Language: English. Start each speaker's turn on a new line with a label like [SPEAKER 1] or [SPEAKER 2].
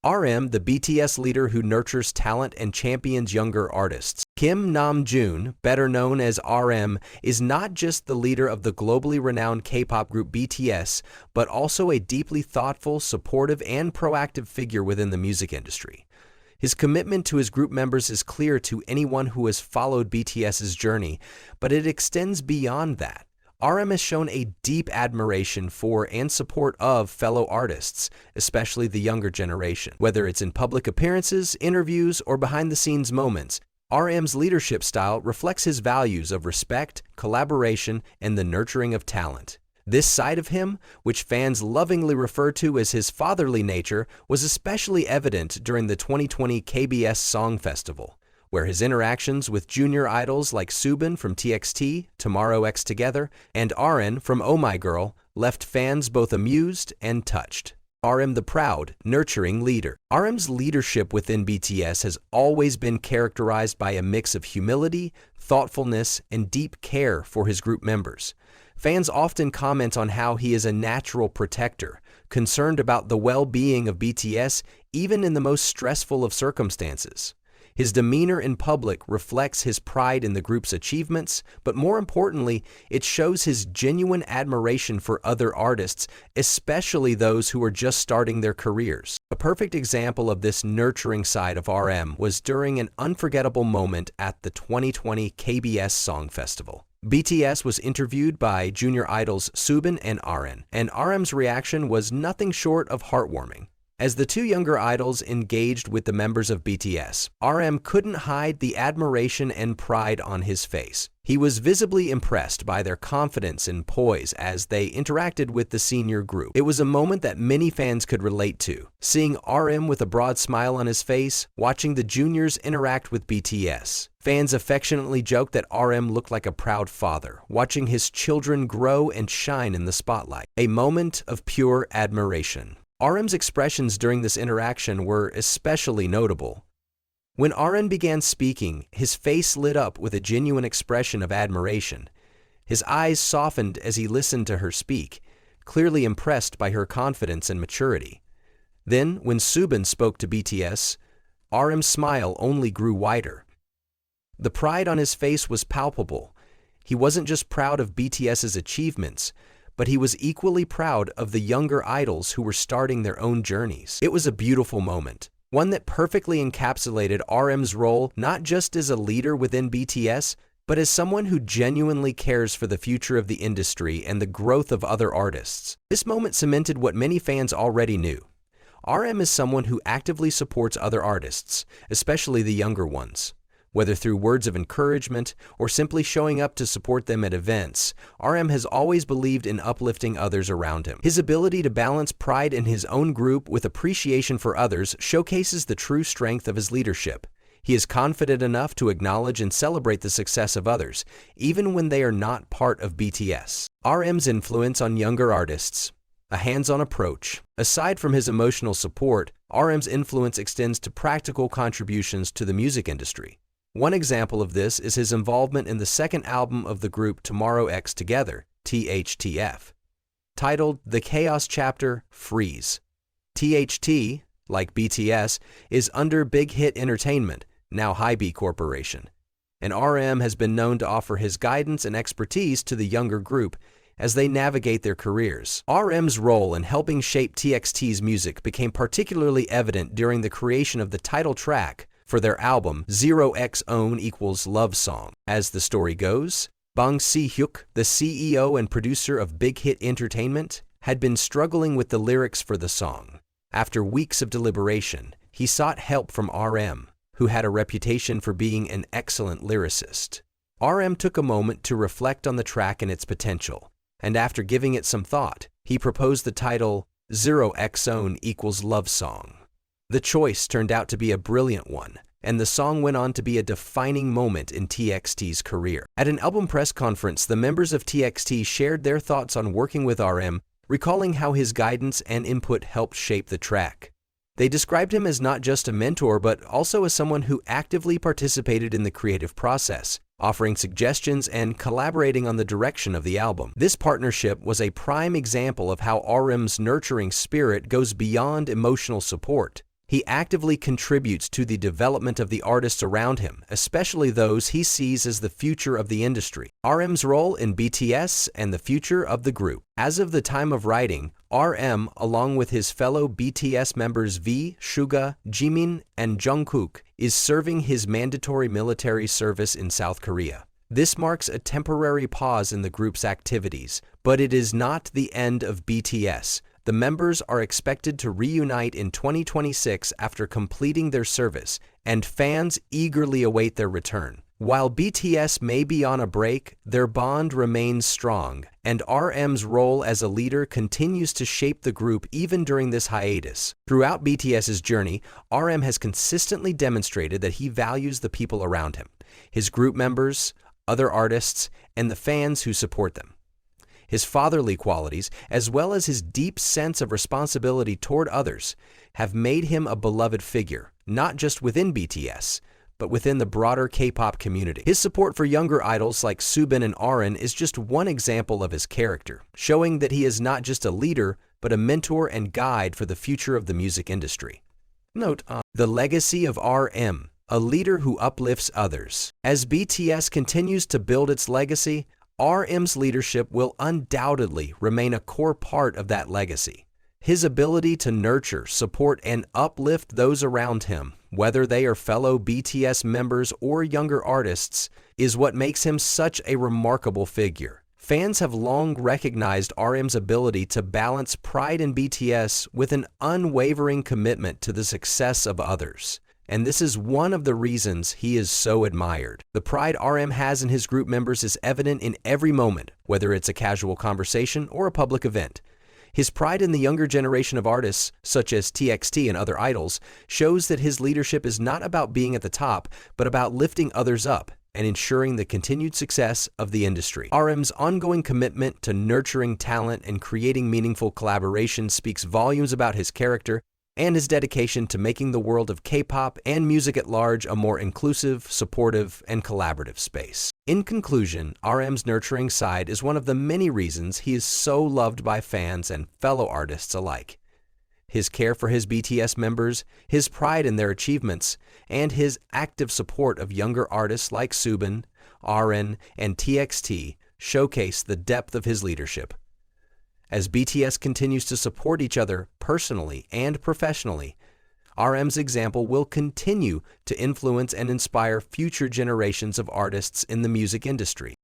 [SPEAKER 1] RM, the BTS leader who nurtures talent and champions younger artists. Kim Namjoon, better known as RM, is not just the leader of the globally renowned K-pop group BTS, but also a deeply thoughtful, supportive, and proactive figure within the music industry. His commitment to his group members is clear to anyone who has followed BTS's journey, but it extends beyond that. RM has shown a deep admiration for and support of fellow artists, especially the younger generation. Whether it's in public appearances, interviews, or behind-the-scenes moments, RM's leadership style reflects his values of respect, collaboration, and the nurturing of talent. This side of him, which fans lovingly refer to as his fatherly nature, was especially evident during the 2020 KBS Song Festival, where his interactions with junior idols like Soobin from TXT, Tomorrow X Together, and RM from Oh My Girl left fans both amused and touched. RM, the proud, nurturing leader. RM's leadership within BTS has always been characterized by a mix of humility, thoughtfulness, and deep care for his group members. Fans often comment on how he is a natural protector, concerned about the well-being of BTS even in the most stressful of circumstances. His demeanor in public reflects his pride in the group's achievements, but more importantly, it shows his genuine admiration for other artists, especially those who are just starting their careers. A perfect example of this nurturing side of RM was during an unforgettable moment at the 2020 KBS Song Festival. BTS was interviewed by junior idols Soobin and RM, and RM's reaction was nothing short of heartwarming. As the two younger idols engaged with the members of BTS, RM couldn't hide the admiration and pride on his face. He was visibly impressed by their confidence and poise as they interacted with the senior group. It was a moment that many fans could relate to, seeing RM with a broad smile on his face, watching the juniors interact with BTS. Fans affectionately joked that RM looked like a proud father, watching his children grow and shine in the spotlight. A moment of pure admiration. RM's expressions during this interaction were especially notable. When RM began speaking, his face lit up with a genuine expression of admiration. His eyes softened as he listened to her speak, clearly impressed by her confidence and maturity. Then, when Soobin spoke to BTS, RM's smile only grew wider. The pride on his face was palpable. He wasn't just proud of BTS's achievements, but he was equally proud of the younger idols who were starting their own journeys. It was a beautiful moment, one that perfectly encapsulated RM's role not just as a leader within BTS, but as someone who genuinely cares for the future of the industry and the growth of other artists. This moment cemented what many fans already knew. RM is someone who actively supports other artists, especially the younger ones. Whether through words of encouragement or simply showing up to support them at events, RM has always believed in uplifting others around him. His ability to balance pride in his own group with appreciation for others showcases the true strength of his leadership. He is confident enough to acknowledge and celebrate the success of others, even when they are not part of BTS. RM's influence on younger artists. A hands-on approach. Aside from his emotional support, RM's influence extends to practical contributions to the music industry. One example of this is his involvement in the second album of the group Tomorrow X Together, THTF, titled The Chaos Chapter, Freeze. THT, like BTS, is under Big Hit Entertainment, now Hybe Corporation, and RM has been known to offer his guidance and expertise to the younger group as they navigate their careers. RM's role in helping shape TXT's music became particularly evident during the creation of the title track for their album 0x Own equals Love Song. As the story goes, Bang Si-hyuk, the CEO and producer of Big Hit Entertainment, had been struggling with the lyrics for the song. After weeks of deliberation, he sought help from RM, who had a reputation for being an excellent lyricist. RM took a moment to reflect on the track and its potential, and after giving it some thought, he proposed the title 0x Own equals Love Song. The choice turned out to be a brilliant one, and the song went on to be a defining moment in TXT's career. At an album press conference, the members of TXT shared their thoughts on working with RM, recalling how his guidance and input helped shape the track. They described him as not just a mentor, but also as someone who actively participated in the creative process, offering suggestions and collaborating on the direction of the album. This partnership was a prime example of how RM's nurturing spirit goes beyond emotional support. He actively contributes to the development of the artists around him, especially those he sees as the future of the industry. RM's role in BTS and the future of the group. As of the time of writing, RM, along with his fellow BTS members V, Suga, Jimin, and Jungkook, is serving his mandatory military service in South Korea. This marks a temporary pause in the group's activities, but it is not the end of BTS. The members are expected to reunite in 2026 after completing their service, and fans eagerly await their return. While BTS may be on a break, their bond remains strong, and RM's role as a leader continues to shape the group even during this hiatus. Throughout BTS's journey, RM has consistently demonstrated that he values the people around him, his group members, other artists, and the fans who support them. His fatherly qualities, as well as his deep sense of responsibility toward others, have made him a beloved figure, not just within BTS, but within the broader K-pop community. His support for younger idols like Subin and Arin is just one example of his character, showing that he is not just a leader, but a mentor and guide for the future of the music industry. Note the legacy of RM, a leader who uplifts others. As BTS continues to build its legacy, RM's leadership will undoubtedly remain a core part of that legacy. His ability to nurture, support, and uplift those around him, whether they are fellow BTS members or younger artists, is what makes him such a remarkable figure. Fans have long recognized RM's ability to balance pride in BTS with an unwavering commitment to the success of others. And this is one of the reasons he is so admired. The pride RM has in his group members is evident in every moment, whether it's a casual conversation or a public event. His pride in the younger generation of artists, such as TXT and other idols, shows that his leadership is not about being at the top, but about lifting others up and ensuring the continued success of the industry. RM's ongoing commitment to nurturing talent and creating meaningful collaboration speaks volumes about his character and his dedication to making the world of K-pop and music at large a more inclusive, supportive, and collaborative space. In conclusion, RM's nurturing side is one of the many reasons he is so loved by fans and fellow artists alike. His care for his BTS members, his pride in their achievements, and his active support of younger artists like Subin, Arin, and TXT showcase the depth of his leadership. As BTS continues to support each other personally and professionally, RM's example will continue to influence and inspire future generations of artists in the music industry.